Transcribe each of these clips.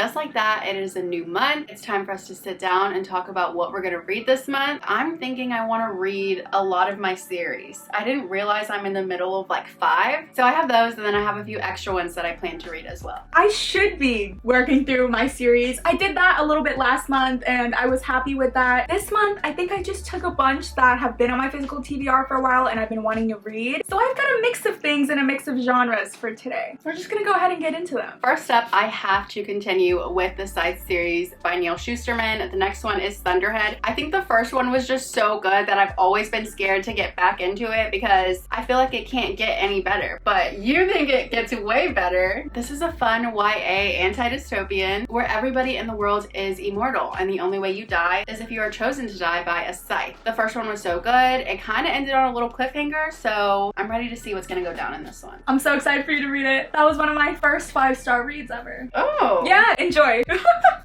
just like that, it is a new month. It's time for us to sit down and talk about what we're gonna read this month. I'm thinking I wanna read a lot of my series. I didn't realize I'm in the middle of like 5. So I have those, and then I have a few extra ones that I plan to read as well. I should be working through my series. I did that a little bit last month and I was happy with that. This month, I think I just took a bunch that have been on my physical TBR for a while and I've been wanting to read. So I've got a mix of things and a mix of genres for today. So we're just gonna go ahead and get into them. First up, I have to continue with the Scythe series by Neil Shusterman. The next one is Thunderhead. I think the first one was just so good that I've always been scared to get back into it because I feel like it can't get any better. But you think it gets way better. This is a fun YA anti-dystopian where everybody in the world is immortal and the only way you die is if you are chosen to die by a scythe. The first one was so good. It kind of ended on a little cliffhanger, so I'm ready to see what's gonna go down in this one. I'm so excited for you to read it. That was one of my first 5-star reads ever. Oh! Yeah, enjoy.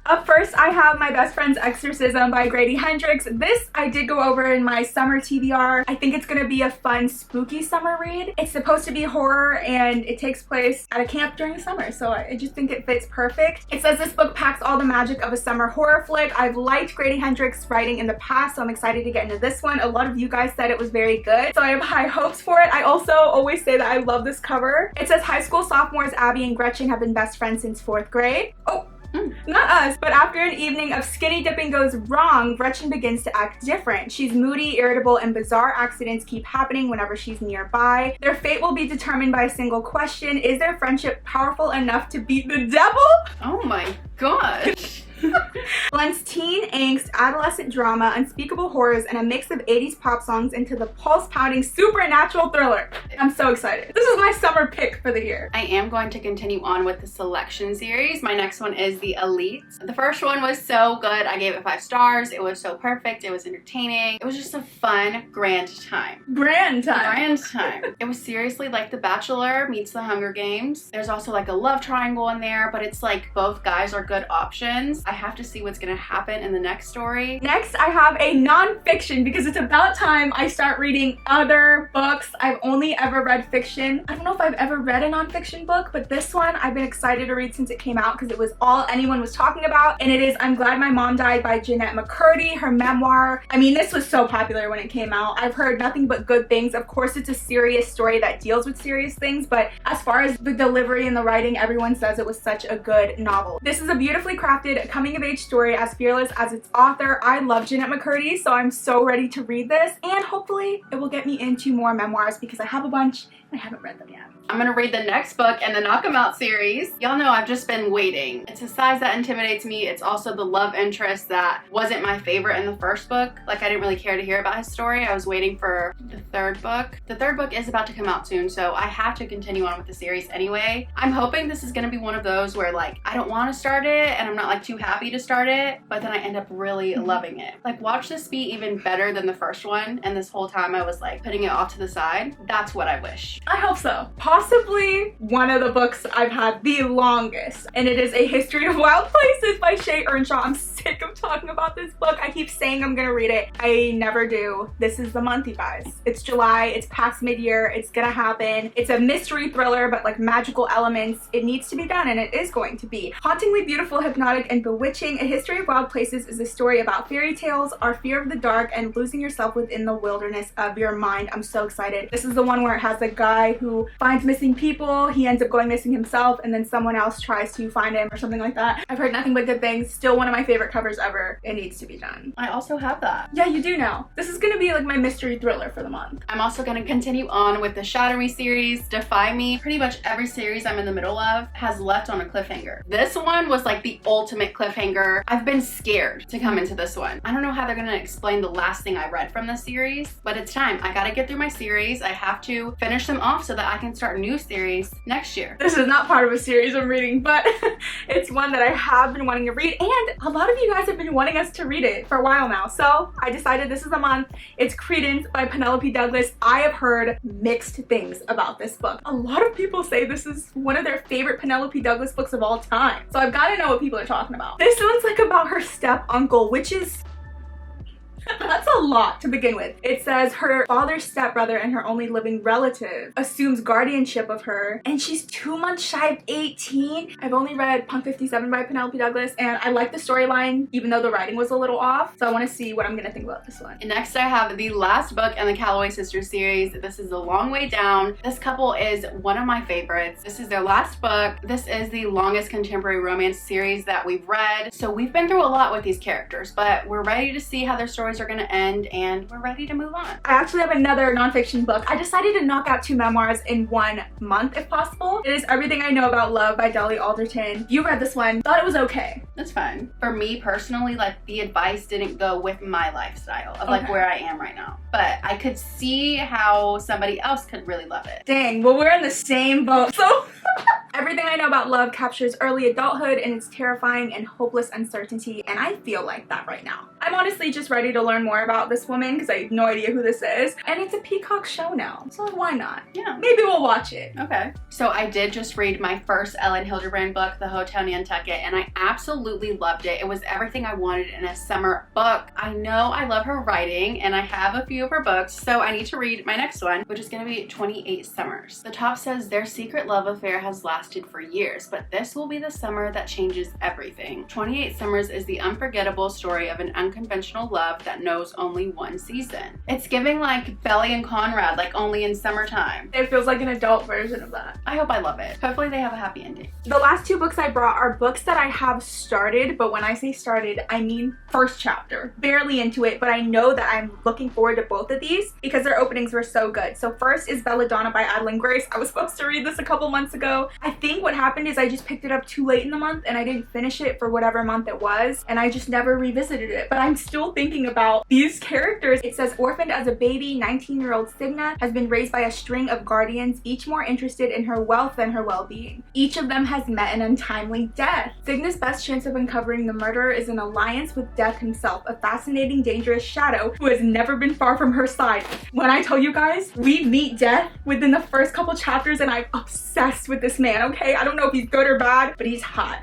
Up first, I have My Best Friend's Exorcism by Grady Hendrix. This I did go over in my summer TBR. I think it's gonna be a fun, spooky summer read. It's supposed to be horror and it takes place at a camp during the summer, so I just think it fits perfect. It says this book packs all the magic of a summer horror flick. I've liked Grady Hendrix writing in the past, so I'm excited to get into this one. A lot of you guys said it was very good, so I have high hopes for it. I also always say that I love this cover. It says high school sophomores Abby and Gretchen have been best friends since 4th grade. Oh, not us, but after an evening of skinny dipping goes wrong, Gretchen begins to act different. She's moody, irritable, and bizarre accidents keep happening whenever she's nearby. Their fate will be determined by a single question: is their friendship powerful enough to beat the devil? Oh my gosh. Blends teen angst, adolescent drama, unspeakable horrors, and a mix of 80s pop songs into the pulse-pounding supernatural thriller. I'm so excited. This is my summer pick for the year. I am going to continue on with the Selection series. My next one is The Elite. The first one was so good. I gave it 5 stars. It was so perfect. It was entertaining. It was just a fun, grand time. Grand time. Grand time. It was seriously like The Bachelor meets The Hunger Games. There's also like a love triangle in there, but it's like both guys are good options. I have to see what's gonna happen in the next story. Next, I have a non-fiction because it's about time I start reading other books. I've only ever read fiction. I don't know if I've ever read a non-fiction book, but this one I've been excited to read since it came out because it was all anyone was talking about, and it is I'm Glad My Mom Died by Jeanette McCurdy, her memoir. I mean, this was so popular when it came out. I've heard nothing but good things. Of course, it's a serious story that deals with serious things, but as far as the delivery and the writing, everyone says it was such a good novel. This is a beautifully crafted coming-of-age story as fearless as its author. I love Jeanette McCurdy, so I'm so ready to read this, and hopefully it will get me into more memoirs because I have a bunch and I haven't read them yet. I'm gonna read the next book in the Knock 'Em Out series. Y'all know I've just been waiting. It's a size that intimidates me. It's also the love interest that wasn't my favorite in the first book. Like, I didn't really care to hear about his story. I was waiting for the 3rd book. The 3rd book is about to come out soon, so I have to continue on with the series anyway. I'm hoping this is gonna be one of those where like I don't want to start it and I'm not like too happy to start it, but then I end up really loving it. Like, watch this be even better than the first one, and this whole time I was like putting it off to the side. That's what I wish. I hope so. Possibly one of the books I've had the longest, and it is A History of Wild Places by Shay Earnshaw. I'm sick of talking about this book. I keep saying I'm gonna read it. I never do. This is the month, you guys. It's July, it's past mid-year, it's gonna happen. It's a mystery thriller, but like magical elements. It needs to be done, and it is going to be. Hauntingly beautiful, hypnotic, and bewitching, A History of Wild Places is a story about fairy tales, our fear of the dark, and losing yourself within the wilderness of your mind. I'm so excited. This is the one where it has a guy who finds missing people, he ends up going missing himself, and then someone else tries to find him or something like that. I've heard nothing but good things. Still one of my favorite covers ever. It needs to be done. I also have that. Yeah, you do know. This is gonna be like my mystery thriller for the month. I'm also gonna continue on with the Shatter Me series. Defy Me. Pretty much every series I'm in the middle of has left on a cliffhanger. This one was like the ultimate cliffhanger. I've been scared to come into this one. I don't know how they're gonna explain the last thing I read from this series, but it's time. I gotta get through my series. I have to finish them off so that I can start a new series next year. This is not part of a series I'm reading, but it's one that I have been wanting to read, and a lot of you guys have been wanting us to read it for a while now, so I decided this is the month. It's Credence by Penelope Douglas. I have heard mixed things about this book. A lot of people say this is one of their favorite Penelope Douglas books of all time, so I've got to know what people are talking about. This one's like about her step uncle, which is That's a lot to begin with. It says her father's stepbrother and her only living relative assumes guardianship of her, and she's 2 months shy of 18. I've only read Punk 57 by Penelope Douglas, and I like the storyline, even though the writing was a little off. So I want to see what I'm gonna think about this one. And next I have the last book in the Calloway Sisters series. This is A Long Way Down. This couple is one of my favorites. This is their last book. This is the longest contemporary romance series that we've read. So we've been through a lot with these characters, but we're ready to see how their stories are going to end, and we're ready to move on. I actually have another nonfiction book. I decided to knock out 2 memoirs in 1 month if possible. It is Everything I Know About Love by Dolly Alderton. You read this one. Thought it was okay. That's fine. For me personally, like, the advice didn't go with my lifestyle of like where I am right now. But I could see how somebody else could really love it. Dang, well, we're in the same boat. So Everything I Know About Love captures early adulthood and its terrifying and hopeless uncertainty, and I feel like that right now. I'm honestly just ready to learn more about this woman because I have no idea who this is, and it's a Peacock show now, so why not? Yeah. Maybe we'll watch it. Okay. So I did just read my first Ellen Hildebrand book, The Hotel Nantucket, and I absolutely loved it. It was everything I wanted in a summer book. I know I love her writing, and I have a few of her books, so I need to read my next one, which is going to be 28 Summers. The top says their secret love affair has lasted for years, but this will be the summer that changes everything. 28 Summers is the unforgettable story of an unconventional love that knows only 1 season. It's giving like Belly and Conrad, like only in summertime. It feels like an adult version of that. I hope I love it. Hopefully they have a happy ending. The last 2 books I brought are books that I have started, but when I say started, I mean first chapter. Barely into it, but I know that I'm looking forward to both of these because their openings were so good. So first is Belladonna by Adeline Grace. I was supposed to read this a couple months ago. I think what happened is I just picked it up too late in the month and I didn't finish it for whatever month it was, and I just never revisited it. But I'm still thinking about these characters. It says, orphaned as a baby, 19-year-old Signa has been raised by a string of guardians, each more interested in her wealth than her well-being. Each of them has met an untimely death. Signa's best chance of uncovering the murderer is an alliance with Death himself, a fascinating, dangerous shadow who has never been far from her side. When I tell you guys, we meet Death within the first couple chapters and I'm obsessed with this man, okay? I don't know if he's good or bad, but he's hot.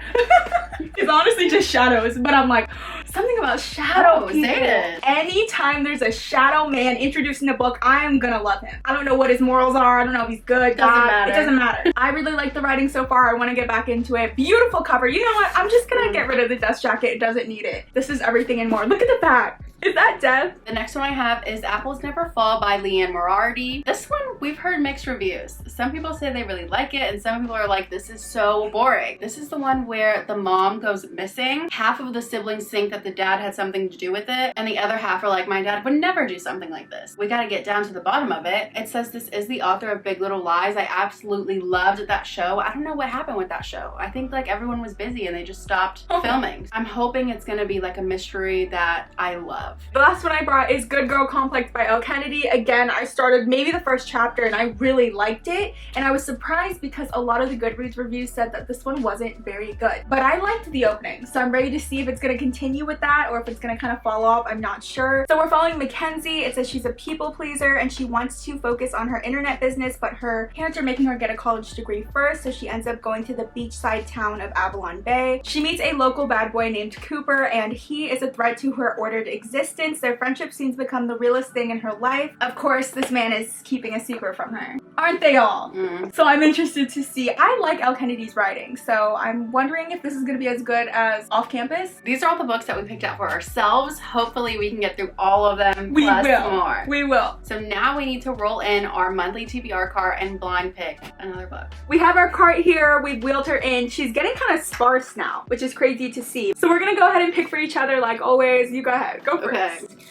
It's honestly just shadows, but I'm like, something about shadow people. Say it. Anytime there's a shadow man introduced in a book, I am gonna love him. I don't know what his morals are. I don't know if he's good, bad. It doesn't matter. I really like the writing so far. I want to get back into it. Beautiful cover. You know what? I'm just gonna get rid of the dust jacket. It doesn't need it. This is everything and more. Look at the back. Is that Death? The next one I have is Apples Never Fall by Leanne Moriarty. This one, we've heard mixed reviews. Some people say they really like it, and some people are like, this is so boring. This is the one where the mom goes missing. Half of the siblings think that the dad had something to do with it, and the other half are like, my dad would never do something like this. We gotta get down to the bottom of it. It says this is the author of Big Little Lies. I absolutely loved that show. I don't know what happened with that show. I think like everyone was busy and they just stopped filming. I'm hoping it's gonna be like a mystery that I love. The last one I brought is Good Girl Complex by Elle Kennedy. Again, I started maybe the first chapter and I really liked it, and I was surprised because a lot of the Goodreads reviews said that this one wasn't very good. But I liked the opening, so I'm ready to see if it's going to continue with that or if it's going to kind of fall off. I'm not sure. So we're following Mackenzie. It says she's a people pleaser and she wants to focus on her internet business, but her parents are making her get a college degree first, so she ends up going to the beachside town of Avalon Bay. She meets a local bad boy named Cooper, and he is a threat to her ordered existence. Their friendship seems to become the realest thing in her life. Of course, this man is keeping a secret from her. Aren't they all? So I'm interested to see. I like Elle Kennedy's writing, so I'm wondering if this is going to be as good as Off Campus. These are all the books that we picked out for ourselves. Hopefully we can get through all of them We plus will. more. We will. So now we need to roll in our monthly TBR cart and blind pick another book. We have our cart here. We've wheeled her in. She's getting kind of sparse now, which is crazy to see. So we're going to go ahead and pick for each other like always. You go ahead. Go first. Okay.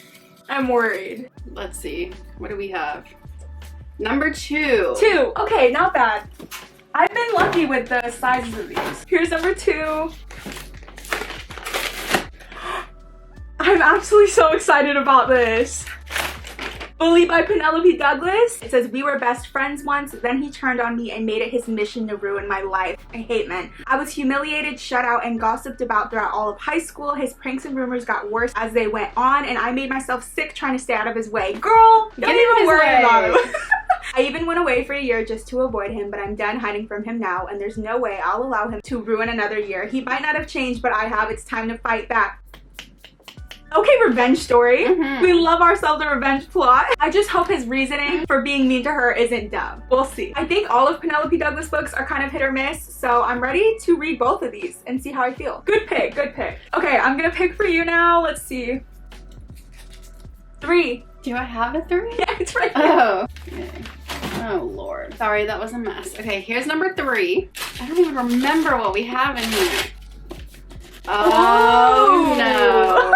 I'm worried. Let's see. What do we have? Number 2. 2. Okay, not bad. I've been lucky with the sizes of these. Here's number 2. I'm absolutely so excited about this. Bully by Penelope Douglas. It says, we were best friends once, then he turned on me and made it his mission to ruin my life. I hate men. I was humiliated, shut out, and gossiped about throughout all of high school. His pranks and rumors got worse as they went on, and I made myself sick trying to stay out of his way. Girl, don't even worry about him. I even went away for a year just to avoid him, but I'm done hiding from him now, and there's no way I'll allow him to ruin another year. He might not have changed, but I have. It's time to fight back. Okay, revenge story. Mhm. We love ourselves a revenge plot. I just hope his reasoning for being mean to her isn't dumb. We'll see. I think all of Penelope Douglas books are kind of hit or miss, so I'm ready to read both of these and see how I feel. Good pick, good pick. Okay, I'm gonna pick for you now. Let's see. 3. Do I have a 3? Yeah, it's right here. Oh. Okay. Oh, Lord. Sorry, that was a mess. Okay, here's number 3. I don't even remember what we have in here. Oh, no.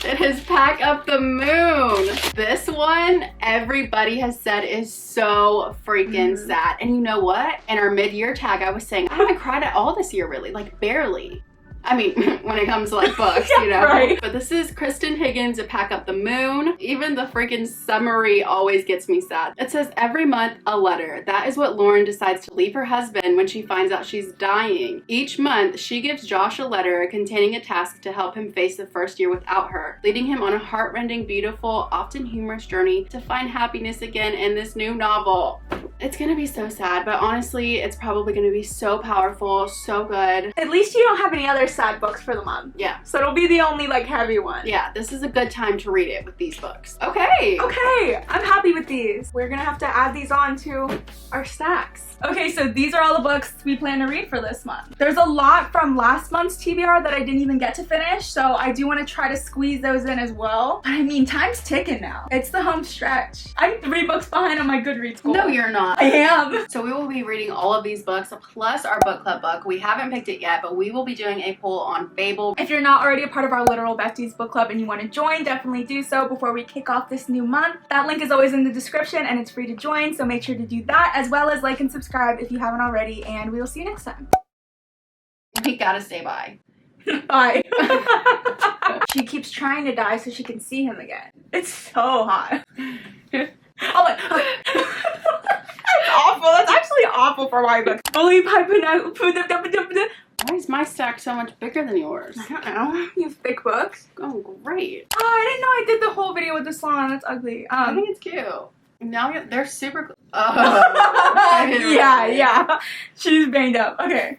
It is Pack Up the Moon. This one, everybody has said is so freaking sad. And you know what? In our mid-year tag, I was saying, I haven't cried at all this year, really. Like, barely. I mean, when it comes to like books, you know. Right. But this is Kristen Higgins' A Pack Up the Moon. Even the freaking summary always gets me sad. It says, every month, a letter. That is what Lauren decides to leave her husband when she finds out she's dying. Each month, she gives Josh a letter containing a task to help him face the first year without her, leading him on a heartrending, beautiful, often humorous journey to find happiness again in this new novel. It's gonna be so sad, but honestly, it's probably gonna be so powerful, so good. At least you don't have any other sad books for the month. Yeah. So it'll be the only like heavy one. Yeah, this is a good time to read it with these books. Okay. Okay, I'm happy with these. We're gonna have to add these on to our stacks. Okay, so these are all the books we plan to read for this month. There's a lot from last month's TBR that I didn't even get to finish, so I do want to try to squeeze those in as well. But I mean, time's ticking now. It's the home stretch. I'm 3 books behind on my Goodreads goal. No, you're not. I am. So we will be reading all of these books plus our book club book. We haven't picked it yet, but we will be doing a poll on Fable. If you're not already a part of our Literal Besties book club and you want to join, definitely do so before we kick off this new month. That link is always in the description and it's free to join, so make sure to do that, as well as like and subscribe if you haven't already, and we will see you next time. We gotta stay by. Bye. She keeps trying to die so she can see him again. It's so hot. Oh my. That's awful. That's actually awful for my book. Bully piping out. Why is my stack so much bigger than yours? I don't know. You have thick books. Oh, great. Oh, I didn't know I did the whole video with the song. That's ugly. I think it's cute. Now they're super. Oh. Yeah. She's banged up. Okay.